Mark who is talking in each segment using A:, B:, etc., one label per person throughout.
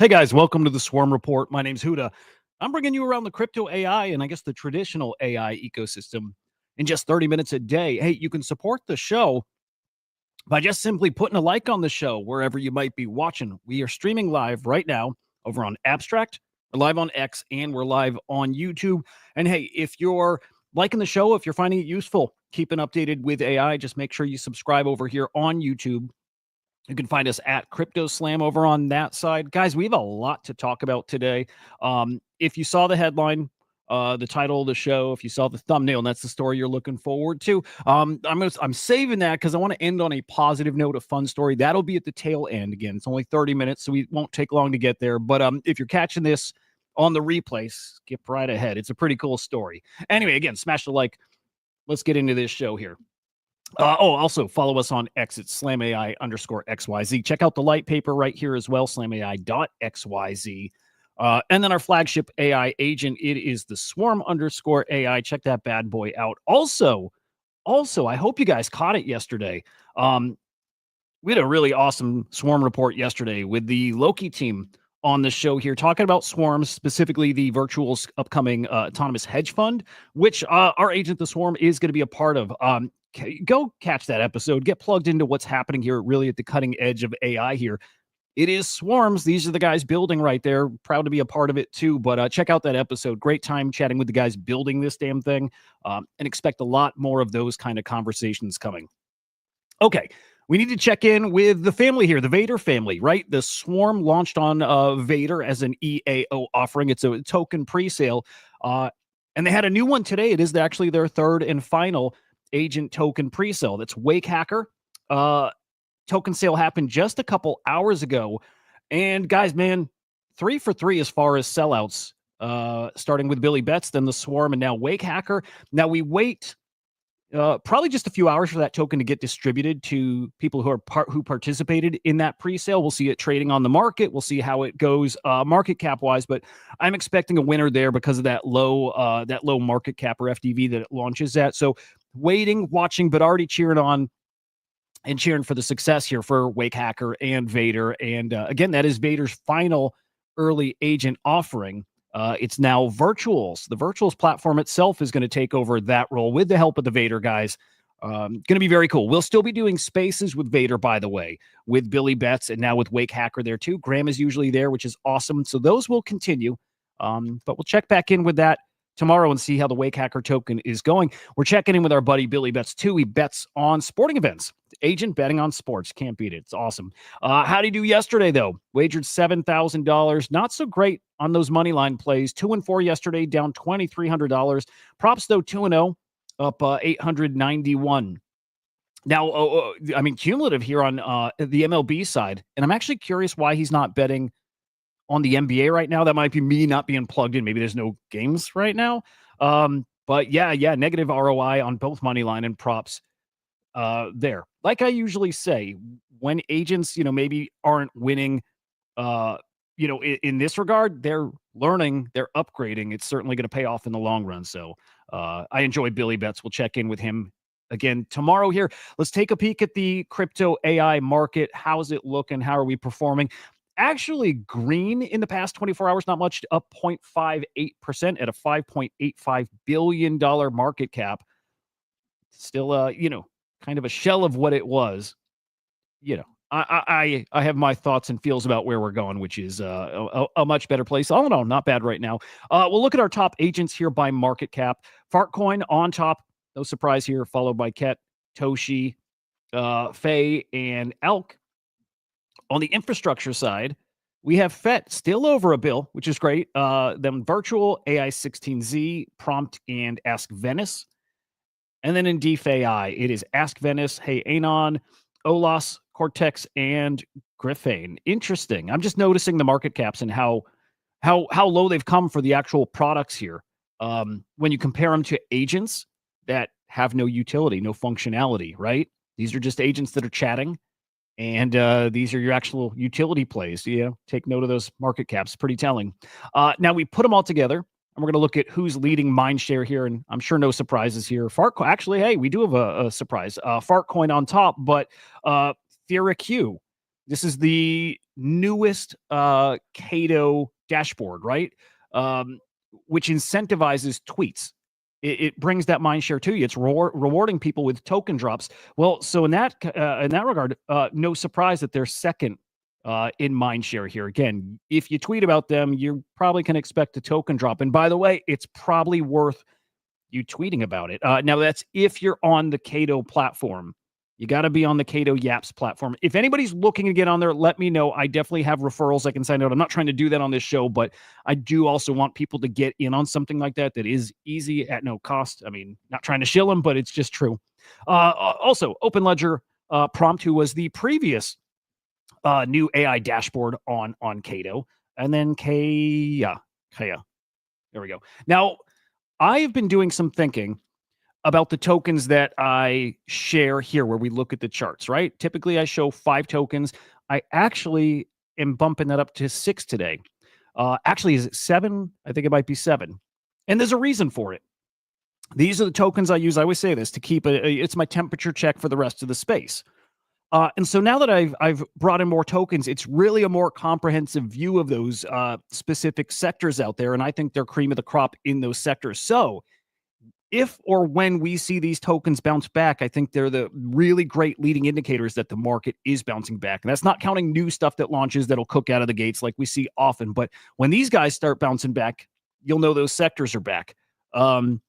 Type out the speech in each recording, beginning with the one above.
A: Hey guys, welcome to the Swarm Report. My name's Hudah. I'm bringing you around the crypto AI and I guess the traditional AI ecosystem in just 30 minutes a day. Hey, you can support the show by just simply putting a like on the show wherever you might be watching. We are streaming live right now over on Abstract, we're live on X, and we're live on YouTube. And hey, if you're liking the show, if you're finding it useful, keeping updated with AI, just make sure you subscribe over here on YouTube. You can find us at Crypto Slam over on that side. Guys, we have a lot to talk about today. If you saw the headline, the title of the show, if you saw the thumbnail, and that's the story you're looking forward to, I'm saving that because I want to end on a positive note, a fun story. That'll be at the tail end. Again, it's only 30 minutes, so we won't take long to get there. But if you're catching this on the replay, skip right ahead. It's a pretty cool story. Anyway, again, smash the like. Let's get into this show here. Also follow us on X at SlamAI_XYZ. Check out the light paper right here as well, SlamAI.xyz. And then our flagship AI agent, it is the Swarm_AI. Check that bad boy out. Also, I hope you guys caught it yesterday. We had a really awesome Swarm report yesterday with the Loki team on the show here, talking about swarms, specifically the Virtual's upcoming autonomous hedge fund, which our agent, the Swarm, is going to be a part of. Go catch that episode. Get plugged into what's happening here, really at the cutting edge of AI here. It is Swarms. These are the guys building right there. Proud to be a part of it too. But check out that episode. Great time chatting with the guys building this damn thing, and expect a lot more of those kind of conversations coming. Okay, we need to check in with the family here, the Vader family, right? The Swarm launched on Vader as an EAO offering. It's a token pre-sale, and they had a new one today. It is actually their third and final agent token pre-sale. That's Wake Hacker. Token sale happened just a couple hours ago. And guys, man, 3 for 3 as far as sellouts, starting with Billy Betts, then the Swarm, and now Wake Hacker. Now we wait probably just a few hours for that token to get distributed to people who participated in that pre-sale. We'll see it trading on the market. We'll see how it goes market cap wise, but I'm expecting a winner there because of that low market cap or FDV that it launches at. So waiting, watching, but already cheering on and cheering for the success here for Wake Hacker and Vader. And again, that is Vader's final early agent offering. It's now Virtuals. The Virtuals platform itself is going to take over that role with the help of the Vader guys. Going to be very cool. We'll still be doing spaces with Vader, by the way, with Billy Betts, and now with Wake Hacker there too. Graham is usually there, which is awesome. So those will continue. But we'll check back in with that tomorrow and see how the Wake Hacker token is going. We're checking in with our buddy Billy Betts too. He bets on sporting events. Agent betting on sports. Can't beat it. It's awesome. How'd he do yesterday, though? Wagered $7,000. Not so great on those money line plays. 2-4 yesterday, down $2,300. Props, though, 2-0, up $891. Now, I mean, cumulative here on the MLB side. And I'm actually curious why he's not betting on the NBA right now. That might be me not being plugged in. Maybe there's no games right now. But yeah, negative ROI on both money line and props there. Like I usually say, when agents, maybe aren't winning, in this regard, they're learning, they're upgrading. It's certainly going to pay off in the long run. So I enjoy Billy Betts. We'll check in with him again tomorrow here. Let's take a peek at the crypto AI market. How's it looking? How are we performing? Actually green in the past 24 hours, not much, up 0.58% at a $5.85 billion market cap. Still, kind of a shell of what it was. I have my thoughts and feels about where we're going, which is a much better place. All in all, not bad right now. We'll look at our top agents here by market cap. Fartcoin on top, no surprise here, followed by Ket, Toshi, Faye, and Elk. On the infrastructure side, we have FET still over $1 billion, which is great. Then Virtual, AI16Z, Prompt, and Ask Venice. And then in DeFi, it is Ask Venice, Hey Anon, Olas, Cortex, and Griffane. Interesting. I'm just noticing the market caps and how low they've come for the actual products here. When you compare them to agents that have no utility, no functionality, right? These are just agents that are chatting. And these are your actual utility plays. Take note of those market caps. Pretty telling. Now we put them all together, and we're going to look at who's leading mindshare here. And I'm sure no surprises here. Fartcoin, actually, hey, we do have a surprise. Fartcoin on top, but TheraQ This is the newest Cato dashboard, right? Um, which incentivizes tweets. It brings that mind share to you. It's rewarding people with token drops. Well, so in that regard, no surprise that they're second in mind share here. Again, if you tweet about them, you probably can expect a token drop. And by the way, it's probably worth you tweeting about it. Now, that's if you're on the Cato platform. You got to be on the Cato Yaps platform. If anybody's looking to get on there, let me know. I definitely have referrals I can sign out. I'm not trying to do that on this show, but I do also want people to get in on something like that is easy at no cost. I mean, not trying to shill them, but it's just true. Also, Open Ledger Prompt, who was the previous new AI dashboard on Cato, and then Kaya. There we go. Now, I have been doing some thinking about the tokens that I share here where we look at the charts, right? Typically, I show 5 tokens. I actually am bumping that up to 6 today. Actually, is it 7? I think it might be 7. And there's a reason for it. These are the tokens I use. I always say this to keep it's my temperature check for the rest of the space. And so now that I've brought in more tokens, it's really a more comprehensive view of those specific sectors out there. And I think they're cream of the crop in those sectors. So if or when we see these tokens bounce back, I think they're the really great leading indicators that the market is bouncing back. And that's not counting new stuff that launches that'll cook out of the gates like we see often. But when these guys start bouncing back, you'll know those sectors are back. Home,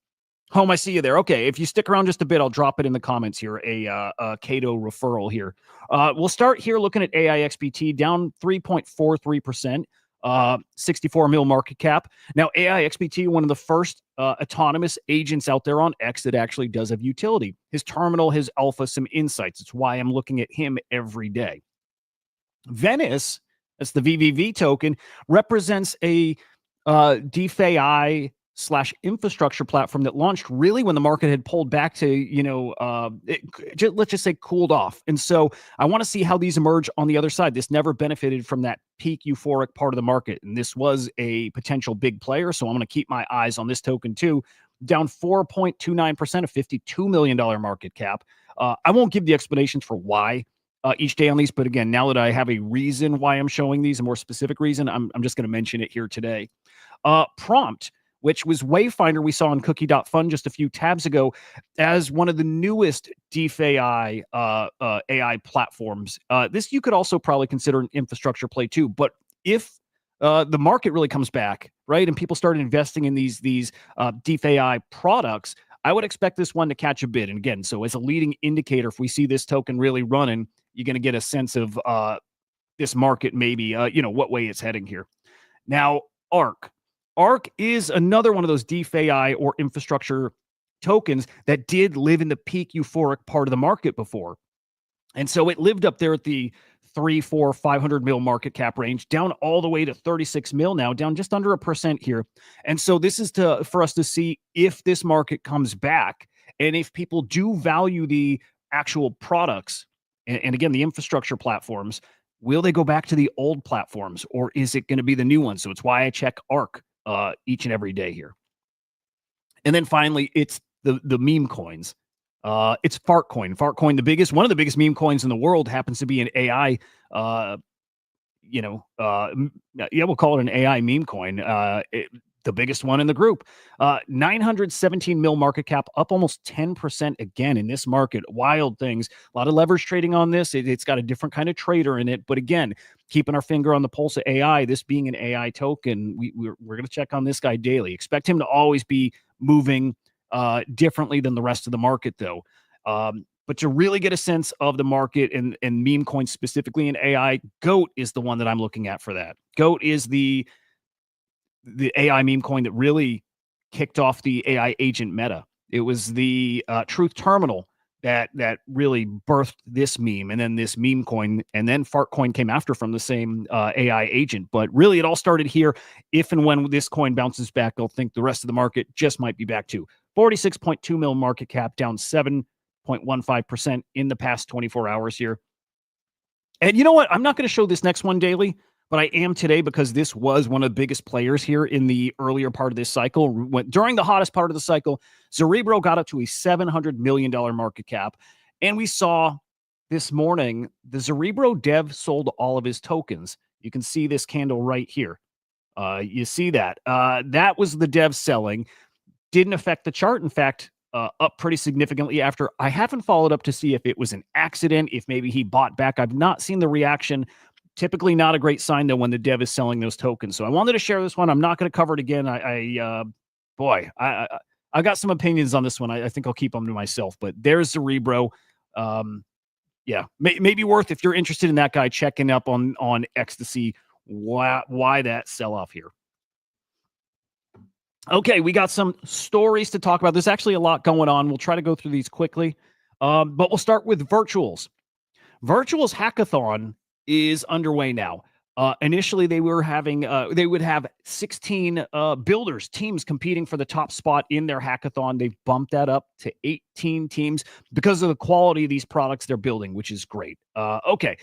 A: I see you there. Okay, if you stick around just a bit, I'll drop it in the comments here, a Cato referral here. We'll start here looking at AIXBT, down 3.43%. 64 mil market cap. Now, AIXBT, one of the first autonomous agents out there on X that actually does have utility. His terminal, his alpha, some insights. It's why I'm looking at him every day. Venice, that's the VVV token, represents a DeFi / infrastructure platform that launched really when the market had pulled back to, let's just say cooled off. And so I want to see how these emerge on the other side. This never benefited from that peak euphoric part of the market. And this was a potential big player. So I'm going to keep my eyes on this token too. Down 4.29%, a $52 million market cap. I won't give the explanations for why each day on these. But again, now that I have a reason why I'm showing these, a more specific reason, I'm just going to mention it here today. Prompt, which was Wayfinder we saw on Cookie.fun just a few tabs ago as one of the newest DeFi AI platforms. This you could also probably consider an infrastructure play too. But if the market really comes back, right, and people start investing in these DeFi products, I would expect this one to catch a bid. And again, so as a leading indicator, if we see this token really running, you're going to get a sense of this market maybe, what way it's heading here. Now, ARK. ARK is another one of those DeFi or infrastructure tokens that did live in the peak euphoric part of the market before. And so it lived up there at the 3, 4, 500 mil market cap range, down all the way to 36 mil now, down just under 1% here. And so this is for us to see if this market comes back and if people do value the actual products and again, the infrastructure platforms. Will they go back to the old platforms or is it going to be the new one? So it's why I check ARK each and every day here. And then finally, it's the meme coins. It's Fartcoin. Fartcoin, one of the biggest meme coins in the world, happens to be an AI. We'll call it an AI meme coin. The biggest one in the group. 917 mil market cap, up almost 10% again in this market. Wild things. A lot of leverage trading on this. It's got a different kind of trader in it. But again, keeping our finger on the pulse of AI, this being an AI token, we're going to check on this guy daily. Expect him to always be moving differently than the rest of the market, though. But to really get a sense of the market and meme coins specifically in AI, GOAT is the one that I'm looking at for that. GOAT is the AI meme coin that really kicked off the AI agent meta. It was the Truth Terminal that really birthed this meme, and then this meme coin, and then Fartcoin came after from the same AI agent. But really, it all started here. If and when this coin bounces back, I'll think the rest of the market just might be back to 46.2 mil market cap, down 7.15% in the past 24 hours here. And you know what? I'm not going to show this next one daily, but I am today because this was one of the biggest players here in the earlier part of this cycle. During the hottest part of the cycle, Cerebro got up to a $700 million market cap, and we saw this morning, the Cerebro dev sold all of his tokens. You can see this candle right here. You see that. That was the dev selling. Didn't affect the chart. In fact, up pretty significantly after. I haven't followed up to see if it was an accident, if maybe he bought back. I've not seen the reaction. Typically not a great sign, though, when the dev is selling those tokens. So I wanted to share this one. I'm not going to cover it again. I got some opinions on this one. I think I'll keep them to myself. But there's Cerebro. Yeah, maybe worth, if you're interested in that guy, checking up on X to see why that sell-off here. Okay, we got some stories to talk about. There's actually a lot going on. We'll try to go through these quickly, but we'll start with Virtuals. Virtuals Hackathon is underway now. Initially, they would have 16 builders, teams competing for the top spot in their hackathon. They've bumped that up to 18 teams because of the quality of these products they're building, which is great. Okay,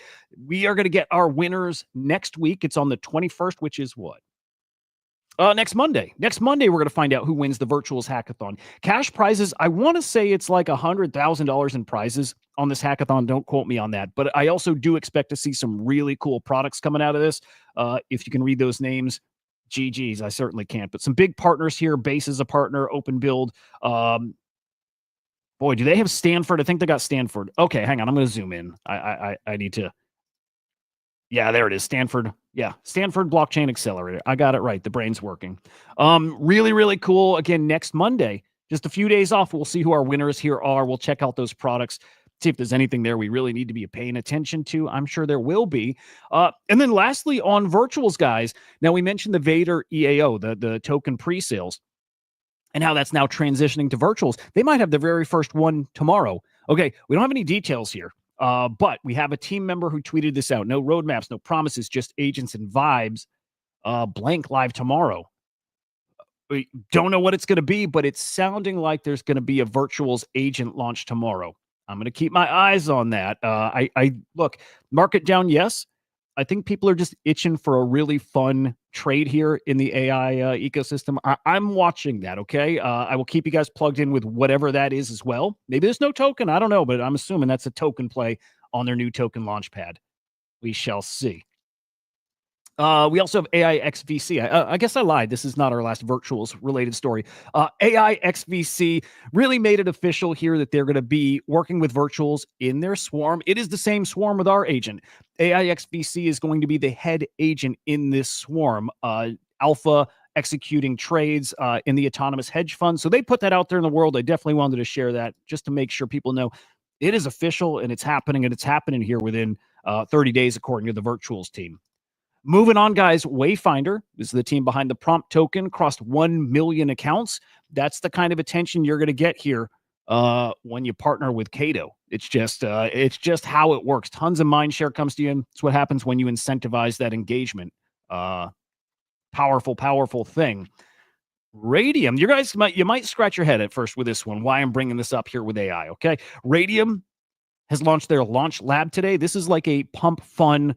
A: we are going to get our winners next week. It's on the 21st, which is what? Next Monday. Next Monday, we're going to find out who wins the Virtuals Hackathon. Cash prizes, I want to say it's like $100,000 in prizes on this hackathon. Don't quote me on that. But I also do expect to see some really cool products coming out of this. If you can read those names, GG's, I certainly can't. But some big partners here. Base is a partner, Open Build. Boy, do they have Stanford? I think they got Stanford. Okay, hang on. I'm going to zoom in. I need to. Yeah, there it is. Stanford. Yeah, Stanford Blockchain Accelerator. I got it right. The brain's working. Really, really cool. Again, next Monday, just a few days off. We'll see who our winners here are. We'll check out those products, see if there's anything there we really need to be paying attention to. I'm sure there will be. And then lastly, on Virtuals, guys, now we mentioned the Vader EAO, the token pre-sales, and how that's now transitioning to Virtuals. They might have the very first one tomorrow. Okay, we don't have any details here. But we have a team member who tweeted this out. No roadmaps, no promises, just agents and vibes. Blank live tomorrow. We don't know what it's going to be, but it's sounding like there's going to be a Virtuals agent launch tomorrow. I'm going to keep my eyes on that. I look, market down, yes. I think people are just itching for a really fun trade here in the AI ecosystem. I'm watching that, okay? I will keep you guys plugged in with whatever that is as well. Maybe there's no token. I don't know, but I'm assuming that's a token play on their new token launch pad. We shall see. We also have AI XVC. I guess I lied. This is not our last Virtuals related story. AI XVC really made it official here that they're going to be working with Virtuals in their swarm. It is the same swarm with our agent. AI XVC is going to be the head agent in this swarm. Alpha executing trades in the autonomous hedge fund. So they put that out there in the world. I definitely wanted to share that just to make sure people know it is official and it's happening here within 30 days, according to the Virtuals team. Moving on, guys, Wayfinder is the team behind the prompt token, crossed 1 million accounts. That's the kind of attention you're going to get here when you partner with Cato. It's just how it works. Tons of mind share comes to you. It's what happens when you incentivize that engagement. Powerful thing. Radium, you might scratch your head at first with this one. Why I'm bringing this up here with AI, okay? Radium has launched their launch lab today. This is like a pump fun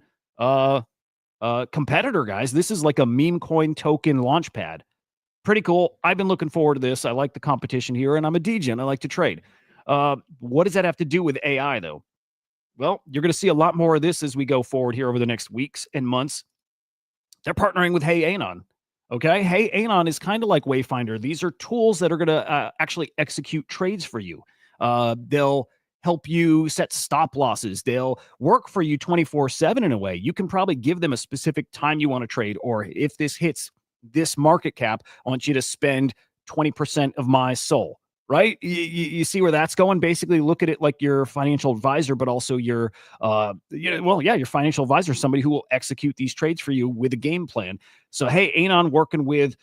A: competitor, guys. This is like a meme coin token launch pad. Pretty cool. I've been looking forward to this. I like the competition here, and I'm a DJ, and I like to trade. What does that have to do with AI, though? Well, you're going to see a lot more of this as we go forward here over the next weeks and months. They're partnering with Hey Anon. Okay? Hey Anon is kind of like Wayfinder. These are tools that are going to actually execute trades for you. They'll help you set stop losses. They'll work for you 24/7 in a way. You can probably give them a specific time you want to trade, or if this hits this market cap, I want you to spend 20% of my soul, right? You see where that's going? Basically, look at it like your financial advisor, but also your financial advisor, somebody who will execute these trades for you with a game plan. So, hey, Anon working with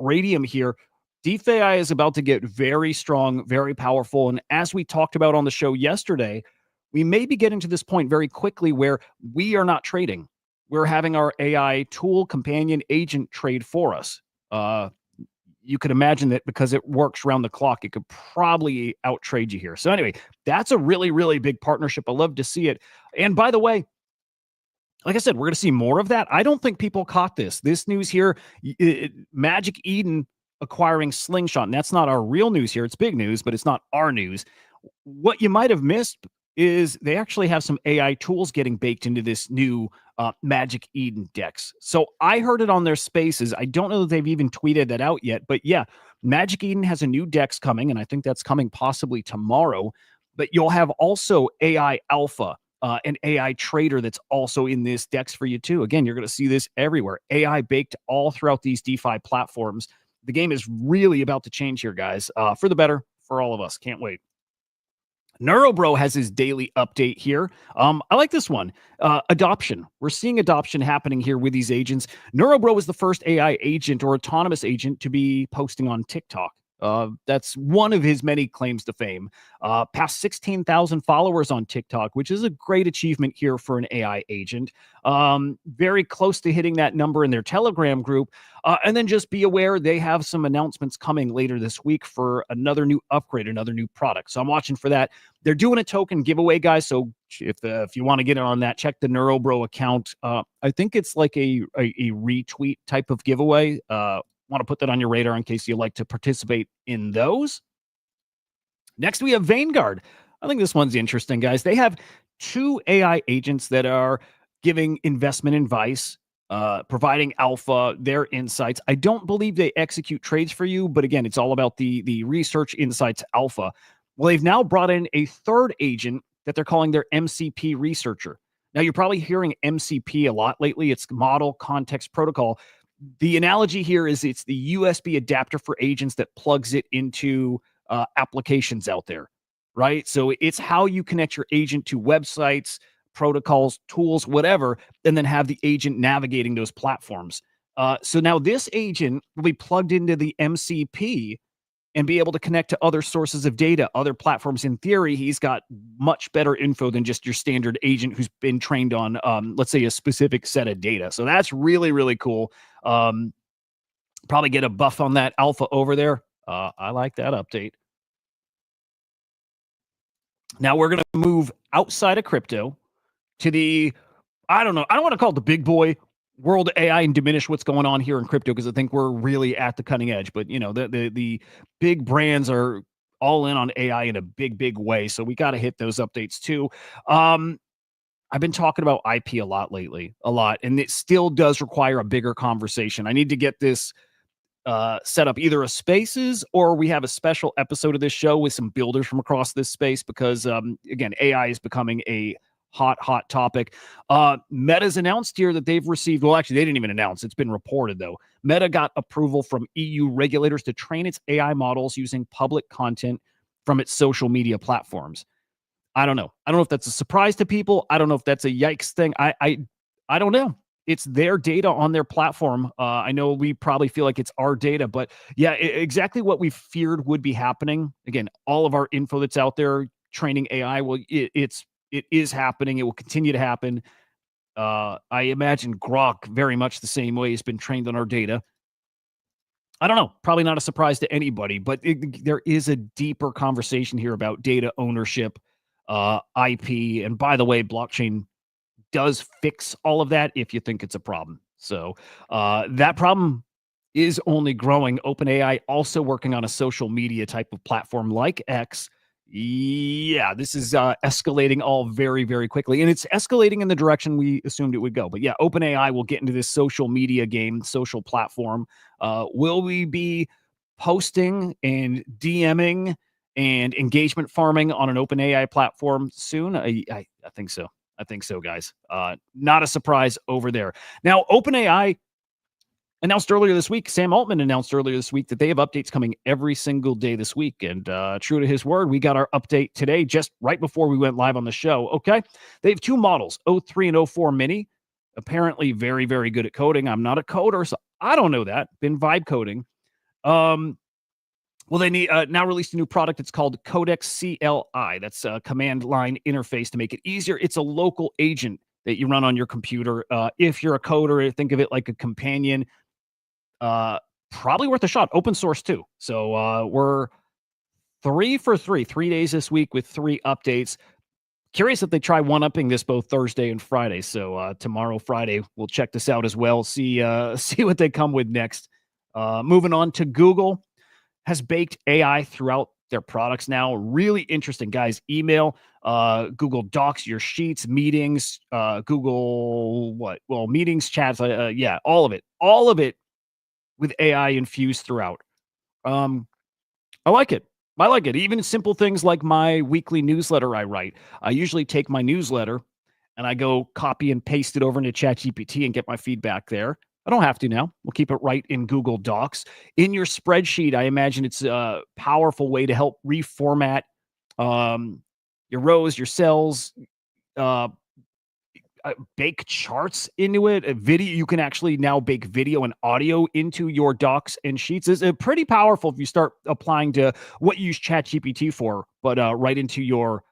A: Radium here. DeFi is about to get very strong, very powerful. And as we talked about on the show yesterday, we may be getting to this point very quickly where we are not trading. We're having our AI tool, companion, agent trade for us. You could imagine that because it works around the clock, it could probably out-trade you here. So anyway, that's a really, really big partnership. I love to see it. And by the way, like I said, we're going to see more of that. I don't think people caught this. This news here, Magic Eden acquiring Slingshot. And that's not our real news here. It's big news, but it's not our news. What you might have missed, is they actually have some AI tools getting baked into this new Magic Eden Dex. So I heard it on their spaces. I don't know that they've even tweeted that out yet, but yeah, Magic Eden has a new Dex coming, and I think that's coming possibly tomorrow. But you'll have also AI Alpha, an AI trader that's also in this Dex for you too. Again, you're going to see this everywhere. AI baked all throughout these DeFi platforms. The game is really about to change here, guys, for the better for all of us. Can't wait. Neurobro has his daily update here. I like this one. Adoption. We're seeing adoption happening here with these agents. Neurobro is the first AI agent or autonomous agent to be posting on TikTok. That's one of his many claims to fame. Past 16,000 followers on TikTok, which is a great achievement here for an AI agent. Very close to hitting that number in their Telegram group. And then just be aware they have some announcements coming later this week for another new upgrade, another new product. So I'm watching for that. They're doing a token giveaway, guys. So if you want to get in on that, check the Neurobro account. I think it's like a retweet type of giveaway. Want to put that on your radar in case you like to participate in those. Next, we have Vanguard. I think this one's interesting, guys. They have 2 AI agents that are giving investment advice, providing alpha, their insights. I don't believe they execute trades for you, but again, it's all about the research insights alpha. Well, they've now brought in a 3rd agent that they're calling their MCP researcher. Now, you're probably hearing MCP a lot lately. It's Model Context Protocol. The analogy here is it's the USB adapter for agents that plugs it into applications out there, right? So it's how you connect your agent to websites, protocols, tools, whatever, and then have the agent navigating those platforms. So now this agent will be plugged into the MCP and be able to connect to other sources of data, other platforms. In theory, he's got much better info than just your standard agent who's been trained on, let's say, a specific set of data. So that's really, really cool. Probably get a buff on that alpha over there. I like that update. Now we're going to move outside of crypto to the, I don't know, I don't want to call it the big boy world of AI and diminish what's going on here in crypto because I think we're really at the cutting edge. But you know, the big brands are all in on AI in a big way, so we got to hit those updates too. I've been talking about IP a lot lately, and it still does require a bigger conversation. I need to get this set up either a spaces or we have a special episode of this show with some builders from across this space because again, AI is becoming a hot topic. Meta's announced here that they've received, well, actually, they didn't even announce. It's been reported, though. Meta got approval from EU regulators to train its AI models using public content from its social media platforms. I don't know. I don't know if that's a surprise to people. I don't know if that's a yikes thing. I don't know. It's their data on their platform. I know we probably feel like it's our data, but yeah, exactly what we feared would be happening. Again, all of our info that's out there training AI, well, it is happening. It will continue to happen. I imagine Grok very much the same way has been trained on our data. I don't know. Probably not a surprise to anybody, but there is a deeper conversation here about data ownership, IP. And by the way, blockchain does fix all of that if you think it's a problem. So that problem is only growing. OpenAI also working on a social media type of platform like X. Yeah, this is escalating all very quickly. And it's escalating in the direction we assumed it would go. But yeah, OpenAI will get into this social media game, social platform. Will we be posting and DMing and engagement farming on an OpenAI platform soon? I think so. I think so, guys. Not a surprise over there. Now, OpenAI announced earlier this week, Sam Altman announced earlier this week that they have updates coming every single day this week. And true to his word, we got our update today, just right before we went live on the show. Okay. They have 2 models, O3 and O4 Mini. Apparently very good at coding. I'm not a coder, so I don't know that. Been vibe coding. Well, they need now released a new product. It's called Codex CLI. That's a command line interface to make it easier. It's a local agent that you run on your computer. If you're a coder, think of it like a companion. Probably worth a shot. Open source too. So we're 3 for 3 days this week with 3 updates. Curious if they try one-upping this both Thursday and Friday. So tomorrow, Friday, we'll check this out as well. See what they come with next. Moving on to Google. Has baked AI throughout their products now. Really interesting, guys. Email. Google Docs, your sheets, meetings, Google what? Well, meetings, chats, yeah, all of it with AI infused throughout. Um, I like it. I like it. Even simple things like my weekly newsletter I write. I usually take my newsletter and I go copy and paste it over into ChatGPT and get my feedback there. I don't have to now. We'll keep it right in Google Docs. In your spreadsheet, I imagine it's a powerful way to help reformat um, your rows, your cells, uh, bake charts into it. A video, you can actually now bake video and audio into your docs and sheets. Is pretty powerful if you start applying to what you use ChatGPT for, but right into your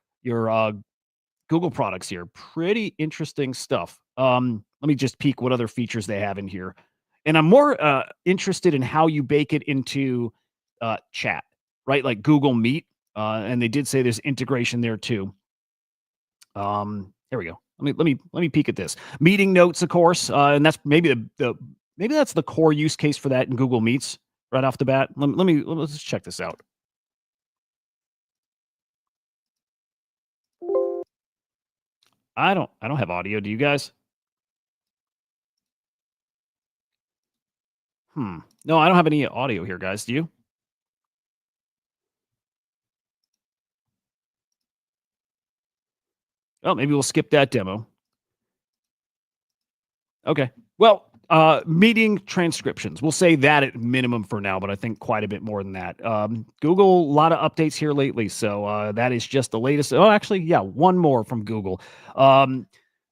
A: Google products here. Pretty interesting stuff. Let me just peek what other features they have in here, and I'm more interested in how you bake it into chat, right? Like Google Meet, and they did say there's integration there too. Here we go. Let me peek at this. Meeting notes, of course, and that's maybe maybe that's the core use case for that in Google Meets right off the bat. Let's check this out. I don't have audio. Do you guys? No, I don't have any audio here, guys. Do you? Oh, maybe we'll skip that demo. Okay. Well, meeting transcriptions. We'll say that at minimum for now, but I think quite a bit more than that. Google, a lot of updates here lately. So that is just the latest. Oh, actually, yeah, one more from Google.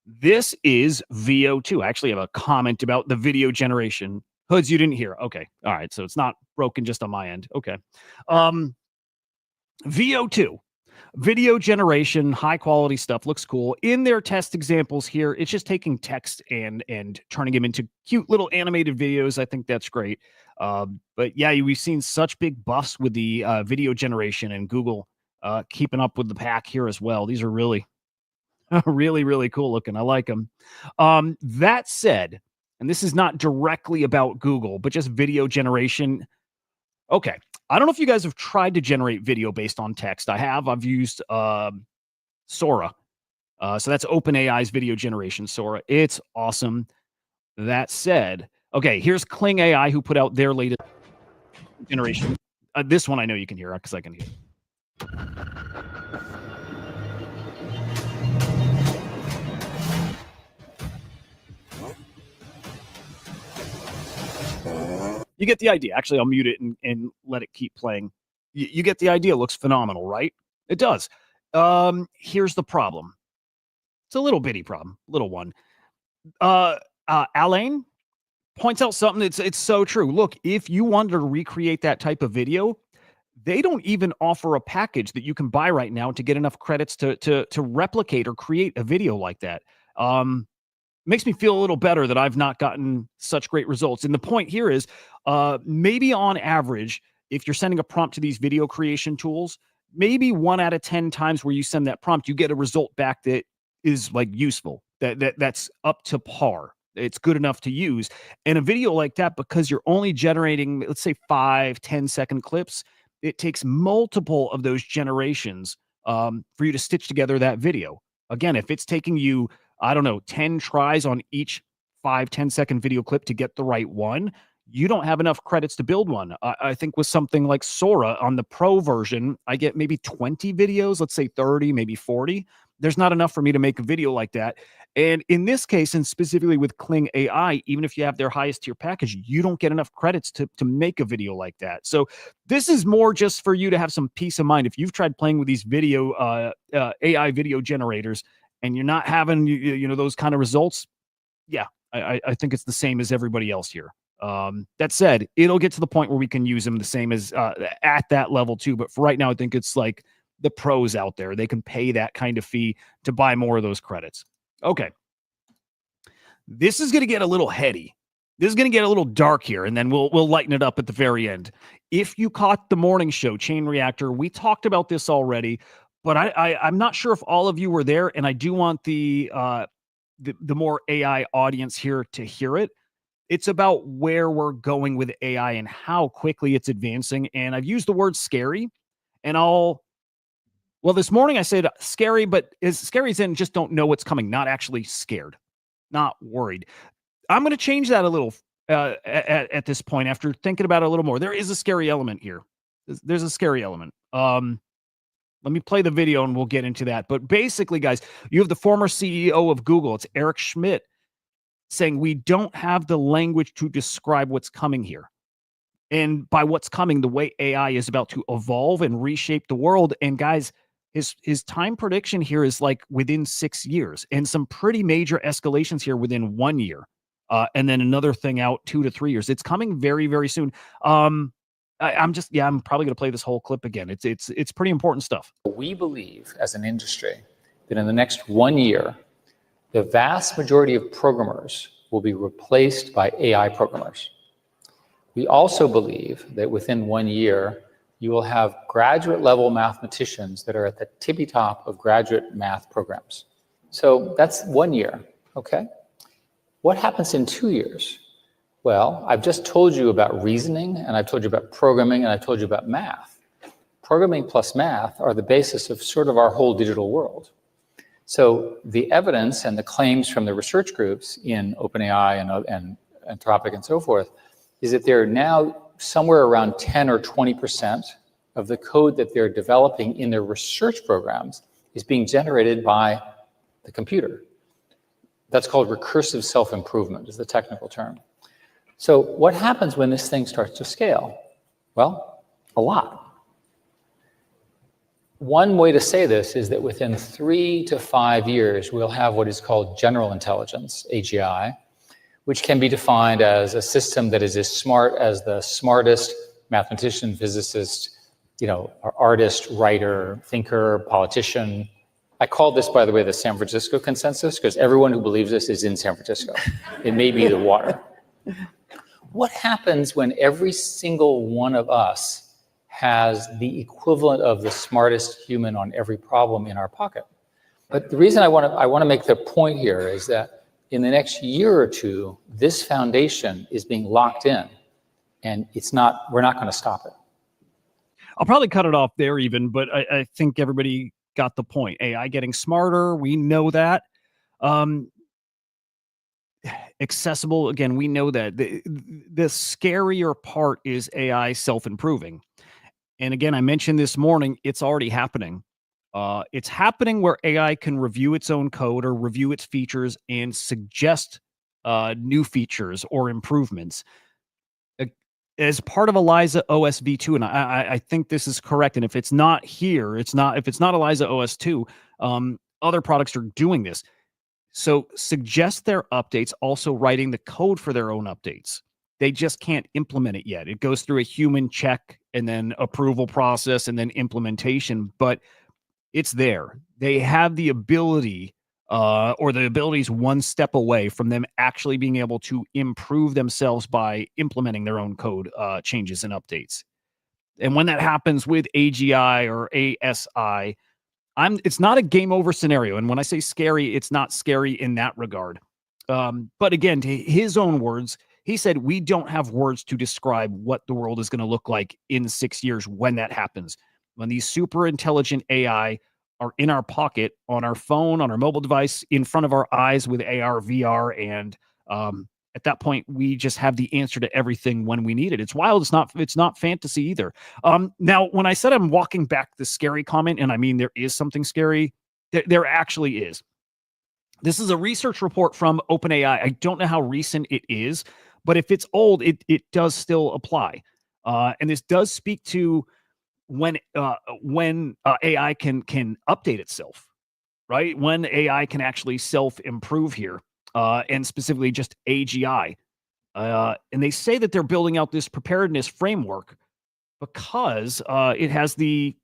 A: This is VO2. I actually have a comment about the video generation. Hoods, you didn't hear. Okay. All right. So it's not broken just on my end. Okay. Um, VO2. Video generation, high quality stuff looks cool. In their test examples here, it's just taking text and turning them into cute little animated videos. I think that's great. But yeah, we've seen such big buffs with the video generation, and Google keeping up with the pack here as well. These are really, really cool looking. I like them. That said, and this is not directly about Google, but just video generation. Okay. I don't know if you guys have tried to generate video based on text. I have. I've used Sora. So that's OpenAI's video generation, Sora. It's awesome. That said, okay, here's Kling AI, who put out their latest generation. This one I know you can hear because I can hear. You get the idea. Actually, I'll mute it and let it keep playing. You get the idea. It looks phenomenal, right? It does. Here's the problem. It's a little bitty problem, little one. Alain points out something it's so true. Look, if you wanted to recreate that type of video, they don't even offer a package that you can buy right now to get enough credits to replicate or create a video like that. Makes me feel a little better that I've not gotten such great results. And the point here is, maybe on average, if you're sending a prompt to these video creation tools, maybe 1 out of 10 times where you send that prompt, you get a result back that is like useful, that's up to par. It's good enough to use. And a video like that, because you're only generating, let's say 5-10 second clips, it takes multiple of those generations for you to stitch together that video. Again, if it's taking you, I don't know, 10 tries on each 5-10 second video clip to get the right one, you don't have enough credits to build one. I think with something like Sora on the pro version, I get maybe 20 videos, let's say 30, maybe 40. There's not enough for me to make a video like that. And in this case, and specifically with Kling AI, even if you have their highest tier package, you don't get enough credits to make a video like that. So this is more just for you to have some peace of mind. If you've tried playing with these video AI video generators and you're not having those kind of results, yeah, I think it's the same as everybody else here. That said, it'll get to the point where we can use them the same as at that level too. But for right now, I think it's like the pros out there. They can pay that kind of fee to buy more of those credits. Okay. This is going to get a little heady. This is going to get a little dark here, and then we'll lighten it up at the very end. If you caught the morning show, Chain Reactor, we talked about this already, but I'm not sure if all of you were there, and I do want the more AI audience here to hear it. It's about where we're going with AI and how quickly it's advancing. And I've used the word scary, and I'll Well, this morning I said scary, but as scary as in just don't know what's coming, not actually scared, not worried. I'm going to change that a little at this point after thinking about it a little more. There is a scary element here. There's a scary element. Let me play the video and we'll get into that. But basically, guys, you have the former CEO of Google. It's Eric Schmidt saying we don't have the language to describe what's coming here. And by what's coming, the way AI is about to evolve and reshape the world. And guys, his time prediction here is like within 6 years, and some pretty major escalations here within 1 year. And then another thing out 2 to 3 years. It's coming very, very soon. I'm probably going to play this whole clip again. It's pretty important stuff.
B: We believe as an industry that in the next 1 year, the vast majority of programmers will be replaced by AI programmers. We also believe that within 1 year, you will have graduate level mathematicians that are at the tippy top of graduate math programs. So that's 1 year, okay? What happens in 2 years? Well, I've just told you about reasoning, and I've told you about programming, and I've told you about math. Programming plus math are the basis of sort of our whole digital world. So the evidence and the claims from the research groups in OpenAI and Anthropic and so forth is that they're now somewhere around 10 or 20% of the code that they're developing in their research programs is being generated by the computer. That's called recursive self-improvement is the technical term. So what happens when this thing starts to scale? Well, a lot. One way to say this is that within 3 to 5 years, we'll have what is called general intelligence, AGI, which can be defined as a system that is as smart as the smartest mathematician, physicist, artist, writer, thinker, politician. I call this, by the way, the San Francisco consensus, because everyone who believes this is in San Francisco. It may be the water. What happens when every single one of us has the equivalent of the smartest human on every problem in our pocket? But the reason I want to make the point here is that in the next year or two, this foundation is being locked in, and we're not going to stop it.
A: I'll probably cut it off there even, but I think everybody got the point. AI getting smarter, we know that. Accessible, again, we know that. The scarier part is AI self-improving. And again, I mentioned this morning, it's already happening. It's happening where AI can review its own code or review its features and suggest new features or improvements. As part of ELIZA OS v2, and I think this is correct. And if it's not here, if it's not ELIZA OS 2, other products are doing this. So suggest their updates, also writing the code for their own updates. They just can't implement it yet. It goes through a human check and then approval process and then implementation, but it's there. They have the ability, or the ability is one step away from them actually being able to improve themselves by implementing their own code changes and updates. And when that happens with AGI or ASI, it's not a game over scenario. And when I say scary, it's not scary in that regard. But again, to his own words, he said, we don't have words to describe what the world is going to look like in 6 years when that happens. When these super intelligent AI are in our pocket, on our phone, on our mobile device, in front of our eyes with AR, VR, and at that point, we just have the answer to everything when we need it. It's wild. It's not fantasy either. Now, when I said I'm walking back the scary comment, and I mean there is something scary, there actually is. This is a research report from OpenAI. I don't know how recent it is, but if it's old, it does still apply. And this does speak to when AI can update itself, right? When AI can actually self-improve here, and specifically just AGI. And they say that they're building out this preparedness framework because it has the,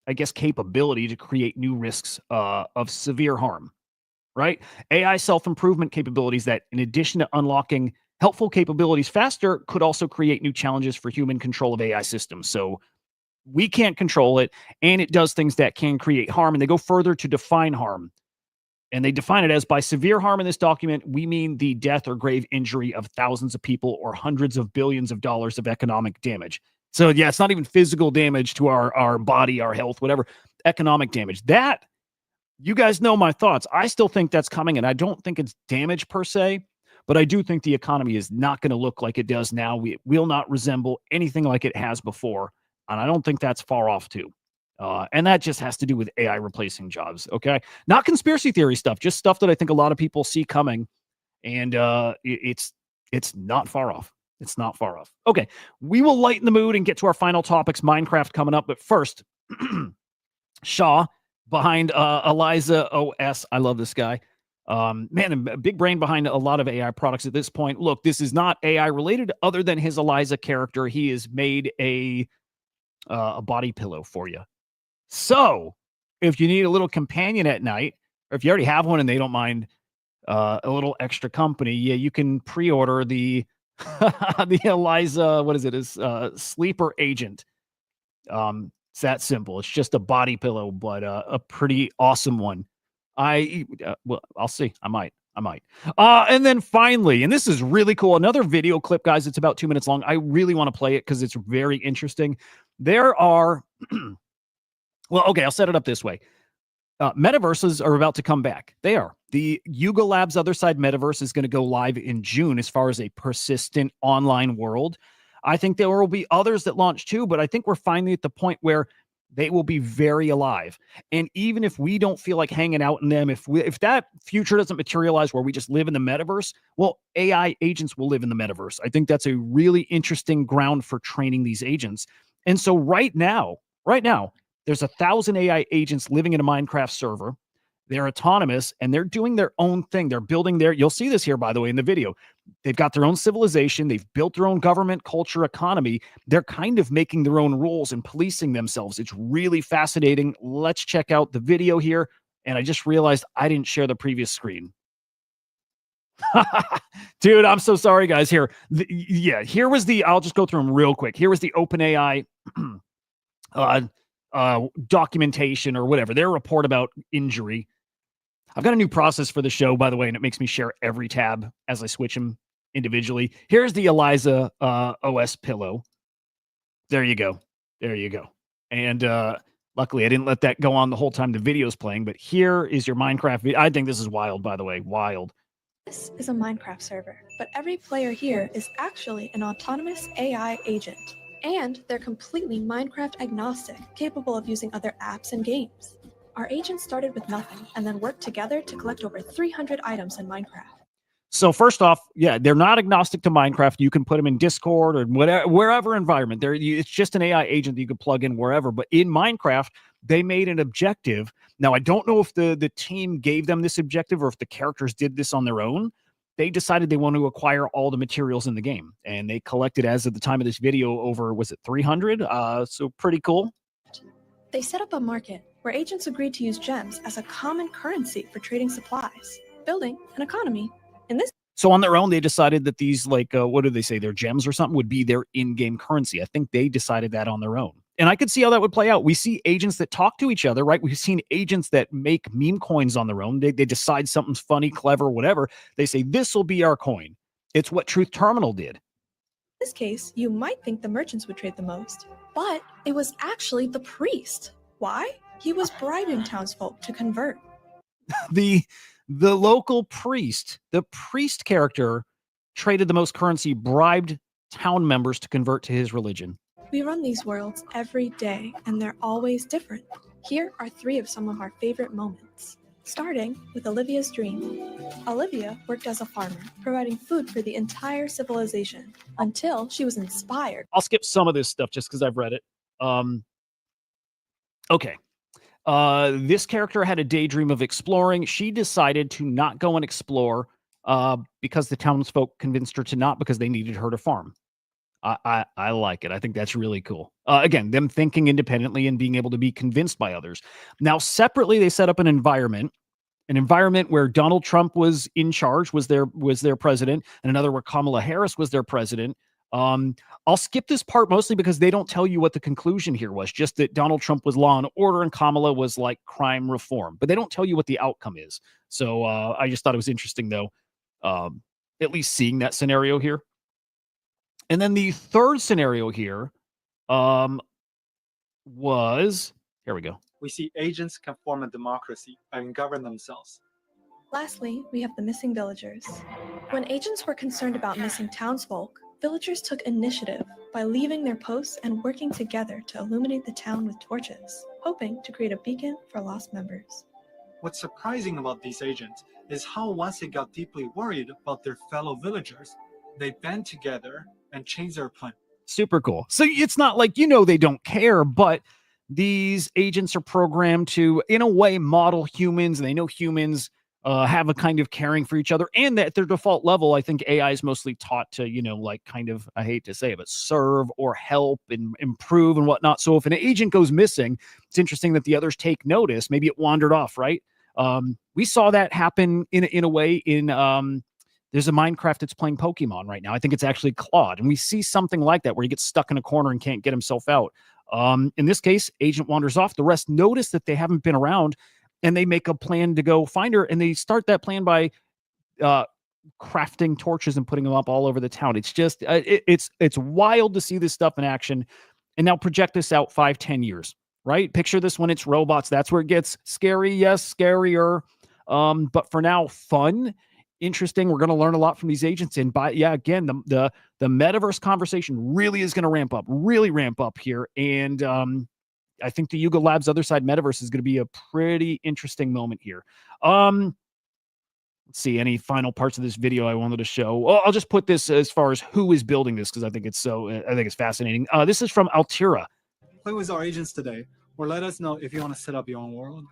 A: I guess, capability to create new risks of severe harm, right? AI self-improvement capabilities that, in addition to unlocking helpful capabilities faster, could also create new challenges for human control of AI systems. So we can't control it, and it does things that can create harm, and they go further to define harm. And they define it as, by severe harm in this document, we mean the death or grave injury of thousands of people or hundreds of billions of dollars of economic damage. So yeah, it's not even physical damage to our body, our health, whatever. economic damage. That, you guys know my thoughts. I still think that's coming, and I don't think it's damage per se, but I do think the economy is not going to look like it does now. It will not resemble anything like it has before, and I don't think that's far off too. And that just has to do with AI replacing jobs. Okay, not conspiracy theory stuff, just stuff that I think a lot of people see coming, and it's not far off. It's not far off. Okay, we will lighten the mood and get to our final topics. Minecraft coming up, but first, Shaw behind Eliza OS. I love this guy. Man, a big brain behind a lot of AI products at this point. Look, this is not AI related other than his Eliza character. He has made a body pillow for you. So if you need a little companion at night, or if you already have one and they don't mind a little extra company, yeah, you can pre-order the the Eliza, what is it? Is sleeper agent. It's that simple. It's just a body pillow, but a pretty awesome one. Well, I'll see. I might. And then finally, and this is really cool, another video clip, guys. It's about 2 minutes long. I really want to play it because it's very interesting. There are, well, okay, I'll set it up this way. Metaverses are about to come back. They are. The Yuga Labs Other Side Metaverse is going to go live in June as far as a persistent online world. I think there will be others that launch too, but I think we're finally at the point where they will be very alive. And even if we don't feel like hanging out in them, if that future doesn't materialize where we just live in the metaverse, well, AI agents will live in the metaverse. I think that's a really interesting ground for training these agents. And so right now, there's 1,000 AI agents living in a Minecraft server. They're autonomous and they're doing their own thing. They're building you'll see this here, by the way, in the video. They've got their own civilization. They've built their own government, culture, economy. They're kind of making their own rules and policing themselves. It's really fascinating. Let's check out the video here. And I just realized I didn't share the previous screen. Dude, I'm so sorry, guys. Here was I'll just go through them real quick. Here was the OpenAI documentation or whatever, their report about injury. I've got a new process for the show, by the way, and it makes me share every tab as I switch them individually. Here's the Eliza OS pillow. There you go. And luckily, I didn't let that go on the whole time the video's playing, but here is your Minecraft video. I think this is wild, by the way. Wild.
C: This is a Minecraft server, but every player here is actually an autonomous AI agent. And they're completely Minecraft agnostic, capable of using other apps and games. Our agents started with nothing and then worked together to collect over 300 items in Minecraft.
A: So first off, yeah, they're not agnostic to Minecraft. You can put them in Discord or wherever environment. It's just an AI agent that you can plug in wherever. But in Minecraft, they made an objective. Now, I don't know if the team gave them this objective or if the characters did this on their own. They decided they want to acquire all the materials in the game. And they collected, as of the time of this video, over, was it 300? So pretty cool.
C: They set up a market where agents agreed to use gems as a common currency for trading supplies, building an economy.
A: So on their own, they decided that these, what do they say, their gems or something would be their in-game currency. I think they decided that on their own. And I could see how that would play out. We see agents that talk to each other, right? We've seen agents that make meme coins on their own. They decide something's funny, clever, whatever. They say, this will be our coin. It's what Truth Terminal did.
C: In this case, you might think the merchants would trade the most, but it was actually the priest. Why? He was bribing townsfolk to convert.
A: The local priest, the priest character, traded the most currency, bribed town members to convert to his religion.
C: We run these worlds every day, and they're always different. Here are 3 of some of our favorite moments. Starting with Olivia's dream. Olivia worked as a farmer, providing food for the entire civilization, until she was inspired.
A: I'll skip some of this stuff just because I've read it. Okay. This character had a daydream of exploring. She decided to not go and explore because the townsfolk convinced her to not, because they needed her to farm. I like it. I think that's really cool. Again, them thinking independently and being able to be convinced by others. Now, separately, they set up an environment where Donald Trump was in charge, was their president, and another where Kamala Harris was their president. I'll skip this part mostly because they don't tell you what the conclusion here was, just that Donald Trump was law and order and Kamala was like crime reform, but they don't tell you what the outcome is. So I just thought it was interesting, though, at least seeing that scenario here. And then the third scenario here was Here we go.
D: We see agents can form a democracy and govern themselves.
C: Lastly, we have the missing villagers. When agents were concerned about missing townsfolk, villagers took initiative by leaving their posts and working together to illuminate the town with torches, hoping to create a beacon for lost members.
D: What's surprising about these agents is how once they got deeply worried about their fellow villagers, they band together and changed their plan.
A: Super cool. So it's not like, they don't care, but these agents are programmed to, in a way, model humans. They know humans have a kind of caring for each other, and that at their default level, I think AI is mostly taught to, I hate to say it, but serve or help and improve and whatnot. So if an agent goes missing, it's interesting that the others take notice. Maybe it wandered off, right? We saw that happen in a way in there's a Minecraft that's playing Pokemon right now. I think it's actually Claude, and we see something like that where he gets stuck in a corner and can't get himself out. In this case, agent wanders off. The rest notice that they haven't been around, and they make a plan to go find her, and they start that plan by crafting torches and putting them up all over the town. It's just it's wild to see this stuff in action. And now project this out 5-10 years, right? Picture this when it's robots. That's where it gets scary. Yes, scarier. But for now, fun, interesting. We're going to learn a lot from these agents. And again, the metaverse conversation really is going to really ramp up here. And I think the Yuga Labs Other Side Metaverse is going to be a pretty interesting moment here. Let's see, any final parts of this video I wanted to show. Well, I'll just put this as far as who is building this, because I think it's fascinating. This is from Altira.
D: Play with our agents today, or let us know if you want to set up your own world.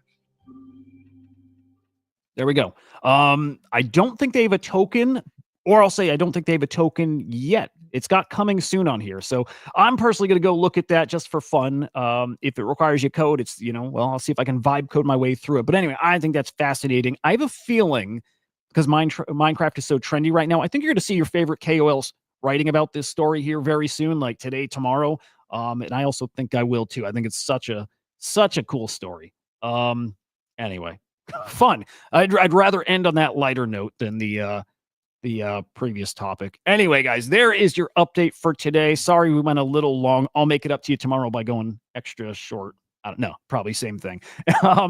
A: There we go. I don't think they have a token, or I'll say I don't think they have a token yet. It's got coming soon on here. So I'm personally going to go look at that just for fun. If it requires you code, it's, I'll see if I can vibe code my way through it. But anyway, I think that's fascinating. I have a feeling, because Minecraft is so trendy right now, I think you're going to see your favorite KOLs writing about this story here very soon, like today, tomorrow. And I also think I will too. I think it's such a cool story. Anyway, fun. I'd rather end on that lighter note than the previous topic. Anyway, guys, there is your update for today. Sorry we went a little long. I'll make it up to you tomorrow by going extra short. I don't know, probably same thing.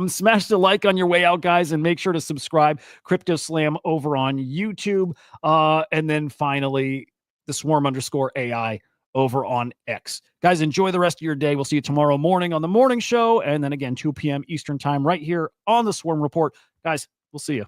A: Smash the like on your way out, guys, and make sure to subscribe. Crypto Slam over on YouTube. And then finally, the Swarm_AI over on X. Guys, enjoy the rest of your day. We'll see you tomorrow morning on the morning show. And then again, 2 p.m. Eastern time right here on the Swarm Report. Guys, we'll see you.